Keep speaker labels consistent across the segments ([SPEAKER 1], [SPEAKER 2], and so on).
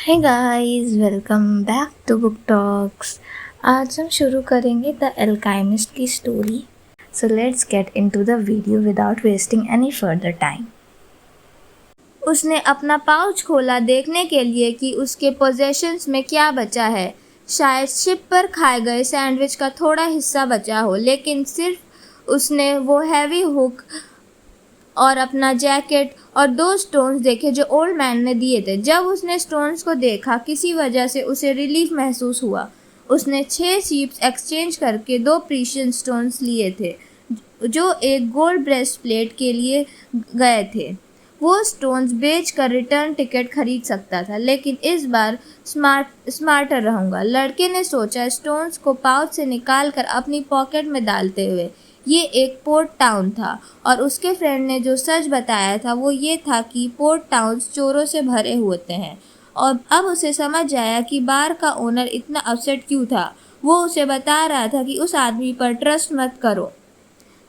[SPEAKER 1] Hi guys, welcome back to Book Talks. आज हम शुरू करेंगे द अल्केमिस्ट की story. So let's get into the video without wasting any further time. उसने अपना पाउच खोला देखने के लिए कि उसके पोजेशंस में क्या बचा है। शायद शिप पर खाए गए सैंडविच का थोड़ा हिस्सा बचा हो, लेकिन सिर्फ उसने वो हैवी हुक और अपना जैकेट और 2 स्टोन्स देखे जो ओल्ड मैन ने दिए थे। जब उसने स्टोन्स को देखा, किसी वजह से उसे रिलीफ महसूस हुआ। उसने 6 शीप्स एक्सचेंज करके 2 प्रीशियस स्टोन्स लिए थे जो एक गोल्ड ब्रेस्ट प्लेट के लिए गए थे। वो स्टोन्स बेच कर रिटर्न टिकट खरीद सकता था, लेकिन इस बार स्मार्टर रहूंगा। लड़के ने सोचा, स्टोन्स को पाउच से निकाल कर अपनी पॉकेट में डालते हुए। ये एक पोर्ट टाउन था और उसके फ्रेंड ने जो सच बताया था वो ये था कि पोर्ट टाउन्स चोरों से भरे होते हैं। और अब उसे समझ आया कि बार का ओनर इतना अपसेट क्यों था। वो उसे बता रहा था कि उस आदमी पर ट्रस्ट मत करो।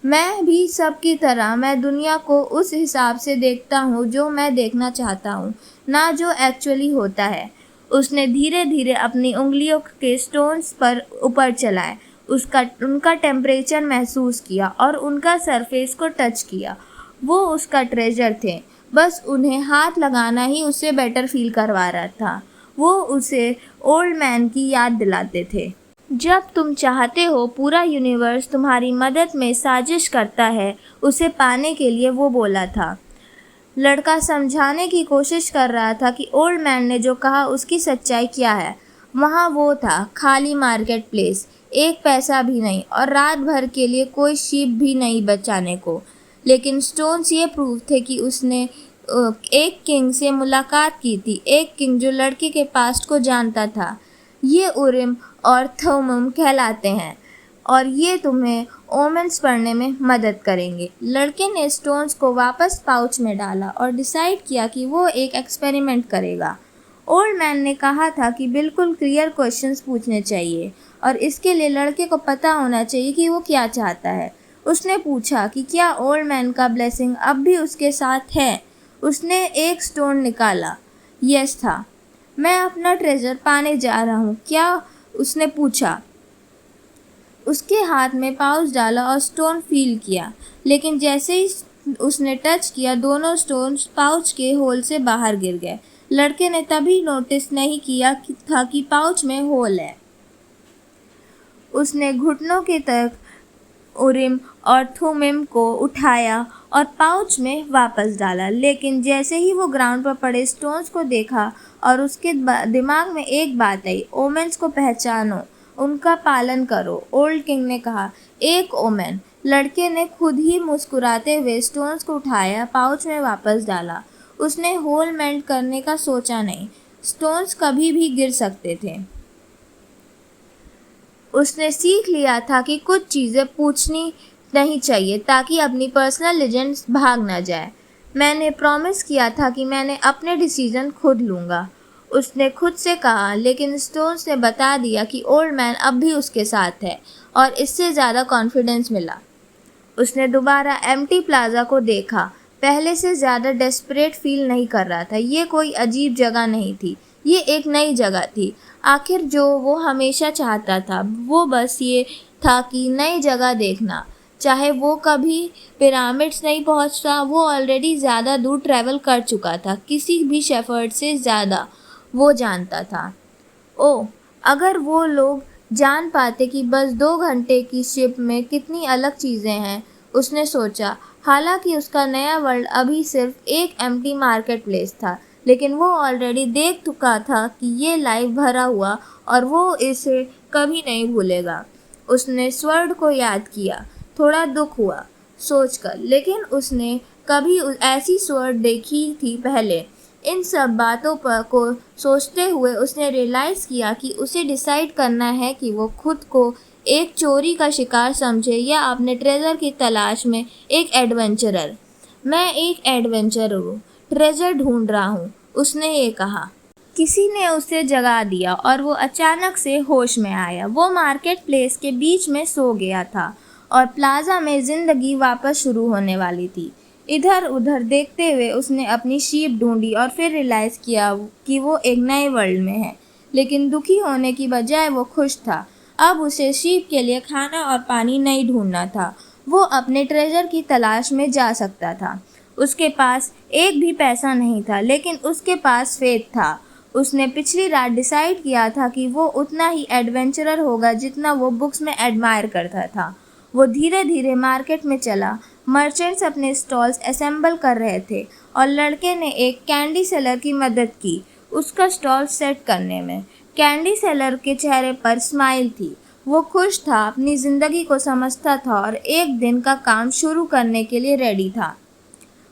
[SPEAKER 1] मैं भी सबकी तरह मैं दुनिया को उस हिसाब से देखता हूँ जो मैं देखना चाहता हूँ, ना जो एक्चुअली होता है। उसने धीरे धीरे अपनी उंगलियों के स्टोन्स पर ऊपर चलाए, उनका टेम्परेचर महसूस किया और उनका सरफेस को टच किया। वो उसका ट्रेजर थे, बस उन्हें हाथ लगाना ही उससे बेटर फील करवा रहा था। वो उसे ओल्ड मैन की याद दिलाते थे। जब तुम चाहते हो पूरा यूनिवर्स तुम्हारी मदद में साजिश करता है, उसे पाने के लिए, वो बोला था। लड़का समझाने की कोशिश कर रहा था कि ओल्ड मैन ने जो कहा उसकी सच्चाई क्या है। वहाँ वो था, खाली मार्केट प्लेस, एक पैसा भी नहीं और रात भर के लिए कोई शीप भी नहीं बचाने को। लेकिन स्टोन्स ये प्रूफ थे कि उसने एक किंग से मुलाकात की थी, एक किंग जो लड़के के पास्ट को जानता था। ये उरिम और थुम्मिम कहलाते हैं और ये तुम्हें ओमेंस पढ़ने में मदद करेंगे। लड़के ने स्टोन्स को वापस पाउच में डाला और डिसाइड किया कि वो एक एक्सपेरिमेंट करेगा। ओल्ड मैन ने कहा था कि बिल्कुल क्लियर क्वेश्चंस पूछने चाहिए और इसके लिए लड़के को पता होना चाहिए कि वो क्या चाहता है। उसने पूछा कि क्या ओल्ड मैन का ब्लेसिंग अब भी उसके साथ है। उसने एक स्टोन निकाला। यस था। मैं अपना ट्रेजर पाने जा रहा हूँ क्या, उसने पूछा। उसके हाथ में पाउच डाला और स्टोन फील किया, लेकिन जैसे ही उसने टच किया, दोनों स्टोन्स पाउच के होल से बाहर गिर गए। लड़के ने तभी नोटिस नहीं किया था कि पाउच में होल है। उसने घुटनों के तक उरिम और थुम्मिम को उठाया और पाउच में वापस डाला, लेकिन जैसे ही वो ग्राउंड पर पड़े स्टोन्स को देखा और उसके दिमाग में एक बात आई, ओमेंस को पहचानो, उनका पालन करो। ओल्ड किंग ने कहा, एक ओमेन। लड़के ने खुद ही मुस्कुराते हुए स्टोन्स को उठाया, पाउच में वापस डाला। उसने होल मेल्ट करने का सोचा नहीं, स्टोन्स कभी भी गिर सकते थे। उसने सीख लिया था कि कुछ चीज़ें पूछनी नहीं चाहिए ताकि अपनी पर्सनल लेजेंड्स भाग ना जाए। मैंने प्रॉमिस किया था कि मैंने अपने डिसीजन खुद लूँगा, उसने खुद से कहा, लेकिन स्टोन्स ने बता दिया कि ओल्ड मैन अब भी उसके साथ है और इससे ज़्यादा कॉन्फिडेंस मिला। उसने दोबारा एम्प्टी प्लाजा को देखा, पहले से ज़्यादा डेस्परेट फील नहीं कर रहा था। ये कोई अजीब जगह नहीं थी, ये एक नई जगह थी। आखिर जो वो हमेशा चाहता था वो बस ये था कि नई जगह देखना। चाहे वो कभी पिरामिड्स नहीं पहुंचता, वो ऑलरेडी ज़्यादा दूर ट्रैवल कर चुका था, किसी भी शेफर्ड से ज़्यादा वो जानता था। ओह, अगर वो लोग जान पाते कि बस 2 घंटे की शिप में कितनी अलग चीज़ें हैं, उसने सोचा। हालांकि उसका नया वर्ल्ड अभी सिर्फ एक एम्प्टी मार्केट प्लेस था, लेकिन वो ऑलरेडी देख चुका था कि ये लाइफ भरा हुआ और वो इसे कभी नहीं भूलेगा। उसने स्वर्ड को याद किया, थोड़ा दुख हुआ सोचकर, लेकिन उसने कभी ऐसी स्वर्ड देखी थी पहले। इन सब बातों पर को सोचते हुए उसने रियलाइज़ किया कि उसे डिसाइड करना है कि वो खुद को एक चोरी का शिकार समझे या अपने ट्रेजर की तलाश में एक एडवेंचरर। मैं एक एडवेंचरर हूँ, ट्रेजर ढूंढ रहा हूँ, उसने ये कहा। किसी ने उसे जगा दिया और वो अचानक से होश में आया। वो मार्केट प्लेस के बीच में सो गया था और प्लाजा में ज़िंदगी वापस शुरू होने वाली थी। इधर उधर देखते हुए उसने अपनी शीप ढूंढी और फिर रियलाइज़ किया कि वो एक नए वर्ल्ड में है। लेकिन दुखी होने की बजाय वो खुश था। अब उसे शीप के लिए खाना और पानी नहीं ढूंढना था। वो अपने ट्रेजर की तलाश में जा सकता था। उसके पास एक भी पैसा नहीं था, लेकिन उसके पास फेथ था। उसने पिछली रात डिसाइड किया था कि वो उतना ही एडवेंचरर होगा जितना वो बुक्स में एडमायर करता था। वो धीरे धीरे मार्केट में चला। मर्चेंट्स अपने स्टॉल्स असेंबल कर रहे थे और लड़के ने एक कैंडी सेलर की मदद की उसका स्टॉल सेट करने में। कैंडी सेलर के चेहरे पर स्माइल थी। वो खुश था, अपनी ज़िंदगी को समझता था और एक दिन का काम शुरू करने के लिए रेडी था।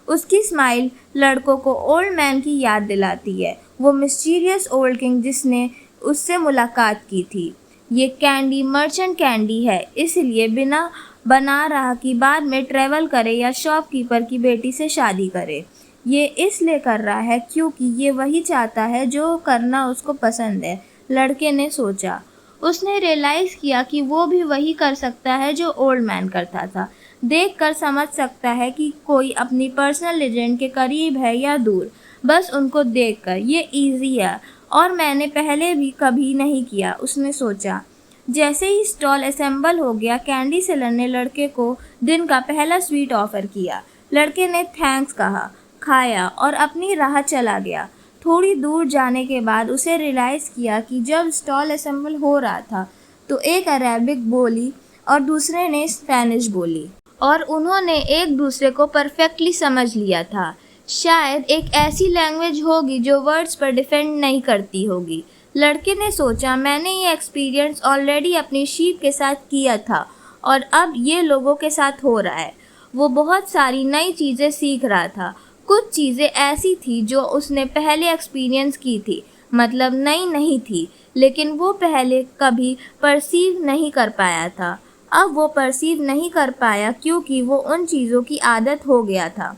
[SPEAKER 1] उसकी स्माइल लड़कों को ओल्ड मैन की याद दिलाती है, वो मिस्टीरियस ओल्ड किंग जिसने उससे मुलाकात की थी। ये कैंडी मर्चेंट कैंडी है, इसलिए बिना बना रहा कि बाद में ट्रैवल करे या शॉपकीपर की बेटी से शादी करे। ये इसलिए कर रहा है क्योंकि ये वही चाहता है जो करना उसको पसंद है, लड़के ने सोचा। उसने रियलाइज़ किया कि वो भी वही कर सकता है जो ओल्ड मैन करता था। देखकर समझ सकता है कि कोई अपनी पर्सनल लेजेंड के करीब है या दूर, बस उनको देखकर। ये इजी है और मैंने पहले भी कभी नहीं किया, उसने सोचा। जैसे ही स्टॉल असेंबल हो गया, कैंडी सेलर ने लड़के को दिन का पहला स्वीट ऑफर किया। लड़के ने थैंक्स कहा, खाया और अपनी राह चला गया। थोड़ी दूर जाने के बाद उसे रियलाइज़ किया कि जब स्टॉल असेंबल हो रहा था तो एक अरेबिक बोली और दूसरे ने स्पेनिश बोली और उन्होंने एक दूसरे को परफेक्टली समझ लिया था। शायद एक ऐसी लैंग्वेज होगी जो वर्ड्स पर डिपेंड नहीं करती होगी। लड़के ने सोचा, मैंने ये एक्सपीरियंस ऑलरेडी अपनी शीप के साथ किया था और अब ये लोगों के साथ हो रहा है। वो बहुत सारी नई चीज़ें सीख रहा था। कुछ चीज़ें ऐसी थी जो उसने पहले एक्सपीरियंस की थी, मतलब नई नहीं थी, लेकिन वो पहले कभी परसीव नहीं कर पाया था। अब वो परसीव नहीं कर पाया क्योंकि वो उन चीज़ों की आदत हो गया था।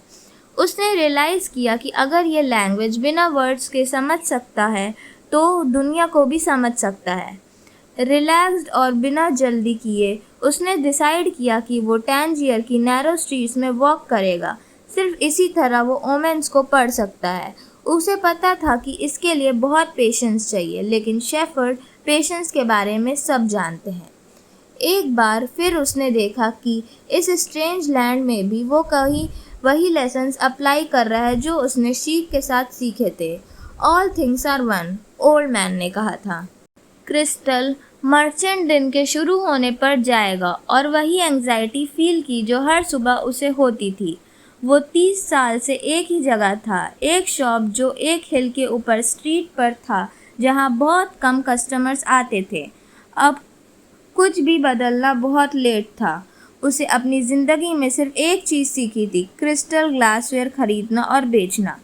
[SPEAKER 1] उसने रियलाइज़ किया कि अगर ये लैंग्वेज बिना वर्ड्स के समझ सकता है तो दुनिया को भी समझ सकता है। रिलैक्स्ड और बिना जल्दी किए उसने डिसाइड किया कि वो टैंजियर की नैरो स्ट्रीट्स में वॉक करेगा। सिर्फ इसी तरह वो ओमेंस को पढ़ सकता है। उसे पता था कि इसके लिए बहुत पेशेंस चाहिए, लेकिन शेफर्ड पेशेंस के बारे में सब जानते हैं। एक बार फिर उसने देखा कि इस स्ट्रेंज लैंड में भी वो कहीं वही लेसन्स अप्लाई कर रहा है जो उसने शीप के साथ सीखे थे। All things are one, old man ने कहा था। क्रिस्टल मर्चेंट दिन के शुरू होने पर जाएगा और वही एंग्जाइटी फील की जो हर सुबह उसे होती थी। वो 30 साल से एक ही जगह था, एक शॉप जो एक हिल के ऊपर स्ट्रीट पर था जहाँ बहुत कम कस्टमर्स आते थे। अब कुछ भी बदलना बहुत लेट था। उसे अपनी ज़िंदगी में सिर्फ एक चीज़ सीखी थी, क्रिस्टल ग्लासवेयर खरीदना और बेचना।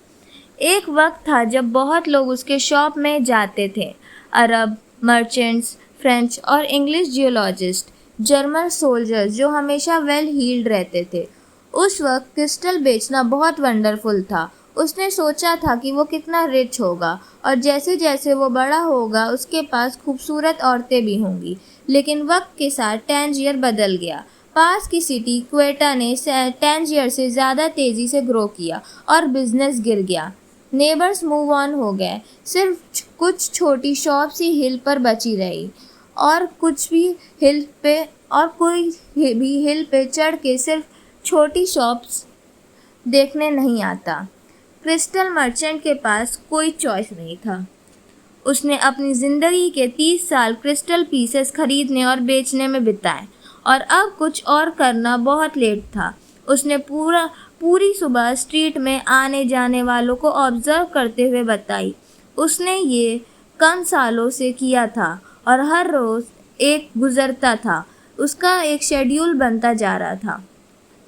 [SPEAKER 1] एक वक्त था जब बहुत लोग उसके शॉप में जाते थे। अरब, मर्चेंट्स, फ्रेंच और इंग्लिश जियोलॉजिस्ट, जर्मन सोल्जर्स जो हमेशा वेल हील्ड रहते थे। उस वक्त क्रिस्टल बेचना बहुत वंडरफुल था। उसने सोचा था कि वो कितना रिच होगा और जैसे जैसे वो बड़ा होगा उसके पास खूबसूरत औरतें भी होंगी। लेकिन वक्त के साथ टैंजियर बदल गया। पास की सिटी क्वेटा ने टैंजियर से ज़्यादा तेज़ी से ग्रो किया और बिजनेस गिर गया। नेबर्स मूव ऑन हो गए। सिर्फ कुछ छोटी शॉप्स ही हिल पर बची रही और कोई भी हिल पे चढ़ के सिर्फ छोटी शॉप्स देखने नहीं आता। क्रिस्टल मर्चेंट के पास कोई चॉइस नहीं था। उसने अपनी ज़िंदगी के 30 साल क्रिस्टल पीसेस खरीदने और बेचने में बिताए और अब कुछ और करना बहुत लेट था। उसने पूरी सुबह स्ट्रीट में आने जाने वालों को ऑब्जर्व करते हुए बताई। उसने ये कम सालों से किया था और हर रोज़ एक गुज़रता था। उसका एक शेड्यूल बनता जा रहा था।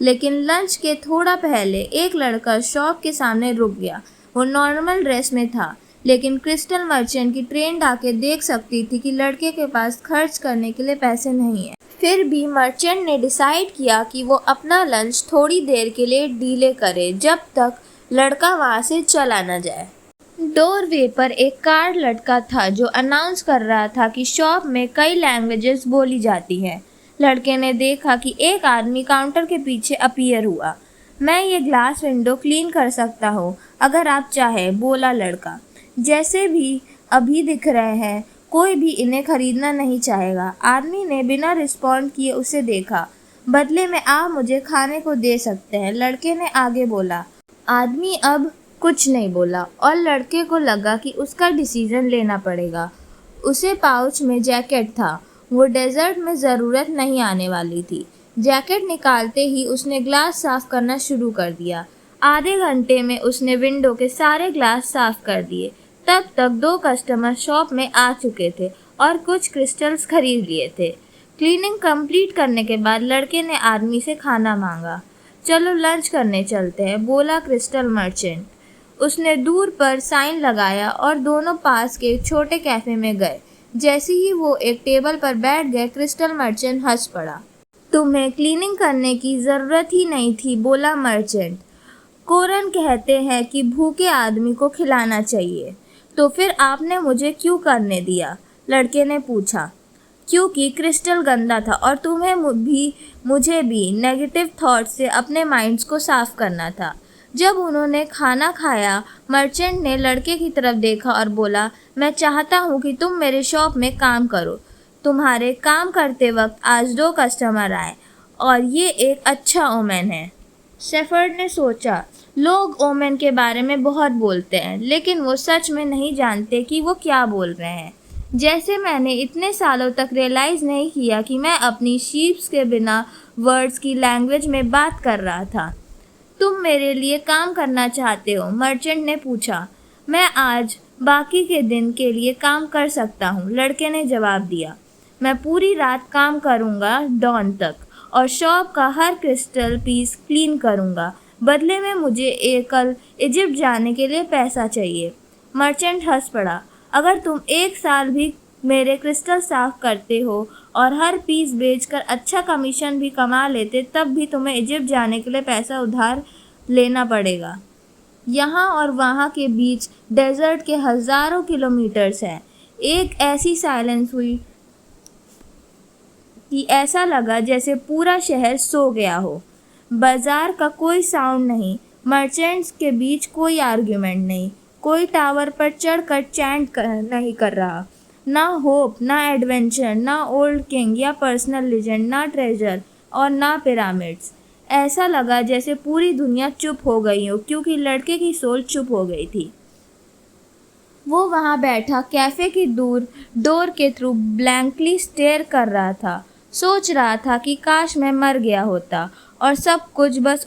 [SPEAKER 1] लेकिन लंच के थोड़ा पहले एक लड़का शॉप के सामने रुक गया। वो नॉर्मल ड्रेस में था, लेकिन क्रिस्टल मर्चेंट की ट्रेन आके देख सकती थी कि लड़के के पास खर्च करने के लिए पैसे नहीं है। फिर भी मर्चेंट ने डिसाइड किया कि वो अपना लंच थोड़ी देर के लिए डीले करे जब तक लड़का वहाँ से चला न जाए। डोरवे पर एक कार्ड लटका था जो अनाउंस कर रहा था कि शॉप में कई लैंग्वेजेस बोली जाती हैं। लड़के ने देखा कि एक आदमी काउंटर के पीछे अपीयर हुआ। मैं ये ग्लास विंडो क्लीन कर सकता हूँ अगर आप चाहें, बोला लड़का। जैसे भी अभी दिख रहे हैं, कोई भी इन्हें खरीदना नहीं चाहेगा। आदमी ने बिना रिस्पॉन्ड किए उसे देखा। बदले में आप मुझे खाने को दे सकते हैं, लड़के ने आगे बोला। आदमी अब कुछ नहीं बोला और लड़के को लगा कि उसका डिसीजन लेना पड़ेगा। उसे पाउच में जैकेट था। वो डेजर्ट में ज़रूरत नहीं आने वाली थी। जैकेट निकालते ही उसने ग्लास साफ करना शुरू कर दिया। आधे घंटे में उसने विंडो के सारे ग्लास साफ कर दिए। तब तक 2 कस्टमर शॉप में आ चुके थे और कुछ क्रिस्टल्स खरीद लिए थे। क्लीनिंग कंप्लीट करने के बाद लड़के ने आदमी से खाना मांगा। चलो लंच करने चलते हैं, बोला क्रिस्टल मर्चेंट। उसने दूर पर साइन लगाया और दोनों पास के एक छोटे कैफे में गए। जैसे ही वो एक टेबल पर बैठ गए, क्रिस्टल मर्चेंट हंस पड़ा। तुम्हें क्लीनिंग करने की ज़रूरत ही नहीं थी, बोला मर्चेंट। कोरन कहते हैं कि भूखे आदमी को खिलाना चाहिए। तो फिर आपने मुझे क्यों करने दिया? लड़के ने पूछा। क्योंकि क्रिस्टल गंदा था और तुम्हें मुझे भी नेगेटिव थॉट से अपने माइंड्स को साफ करना था। जब उन्होंने खाना खाया, मर्चेंट ने लड़के की तरफ देखा और बोला, मैं चाहता हूँ कि तुम मेरे शॉप में काम करो। तुम्हारे काम करते वक्त आज 2 कस्टमर आए और ये एक अच्छा ओमेन है। शेफर्ड ने सोचा, लोग ओमेन के बारे में बहुत बोलते हैं, लेकिन वो सच में नहीं जानते कि वो क्या बोल रहे हैं। जैसे मैंने इतने सालों तक रियलाइज़ नहीं किया कि मैं अपनी शीप्स के बिना वर्ड्स की लैंग्वेज में बात कर रहा था। तुम मेरे लिए काम करना चाहते हो? मर्चेंट ने पूछा। मैं आज बाकी के दिन के लिए काम कर सकता हूँ, लड़के ने जवाब दिया। मैं पूरी रात काम करूँगा डॉन तक और शॉप का हर क्रिस्टल पीस क्लीन करूँगा। बदले में मुझे कल इजिप्ट जाने के लिए पैसा चाहिए। मर्चेंट हंस पड़ा। अगर तुम 1 साल भी मेरे क्रिस्टल साफ करते हो और हर पीस बेचकर अच्छा कमीशन भी कमा लेते, तब भी तुम्हें इजिप्ट जाने के लिए पैसा उधार लेना पड़ेगा। यहाँ और वहाँ के बीच डेजर्ट के हज़ारों किलोमीटर्स हैं। एक ऐसी साइलेंस हुई कि ऐसा लगा जैसे पूरा शहर सो गया हो। बाजार का कोई साउंड नहीं, मर्चेंट्स के बीच कोई आर्ग्यूमेंट नहीं, कोई टावर पर चढ़कर चैंट नहीं कर रहा। ना होप, ना एडवेंचर, ना ओल्ड किंग या पर्सनल लेजेंड, ना ट्रेजर और ना पिरामिड्स। ऐसा लगा जैसे पूरी दुनिया चुप हो गई हो, क्योंकि लड़के की सोल चुप हो गई थी। वो वहाँ बैठा कैफ़े की डोर के थ्रू ब्लैंकली स्टेयर कर रहा था। सोच रहा था कि काश मैं मर गया होता और सब कुछ बस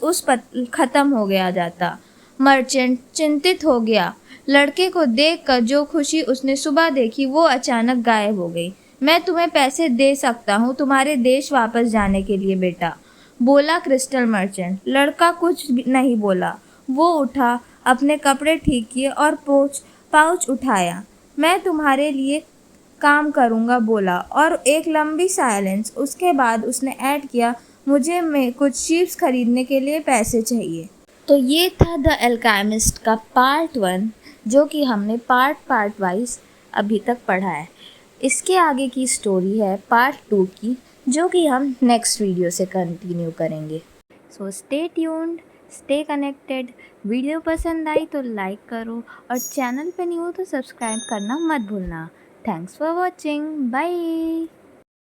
[SPEAKER 1] ख़त्म हो गया जाता। मर्चेंट चिंतित हो गया। लड़के को देखकर जो खुशी उसने सुबह देखी वो अचानक गायब हो गई। मैं तुम्हें पैसे दे सकता हूँ तुम्हारे देश वापस जाने के लिए, बेटा, बोला क्रिस्टल मर्चेंट। लड़का कुछ नहीं बोला। वो उठा, अपने कपड़े ठीक किए और पाउच उठाया। मैं तुम्हारे लिए काम करूँगा, बोला। और एक लंबी साइलेंस। उसके बाद उसने ऐड किया, मुझे कुछ शीप्स खरीदने के लिए पैसे चाहिए। तो ये था द एल्केमिस्ट का पार्ट 1, जो कि हमने पार्ट वाइज अभी तक पढ़ा है। इसके आगे की स्टोरी है पार्ट 2 की, जो कि हम नेक्स्ट वीडियो से कंटिन्यू करेंगे। So stay tuned, stay connected. Video पसंद आई तो लाइक करो और चैनल पे न्यू हो तो सब्सक्राइब करना मत भूलना। Thanks for watching, bye.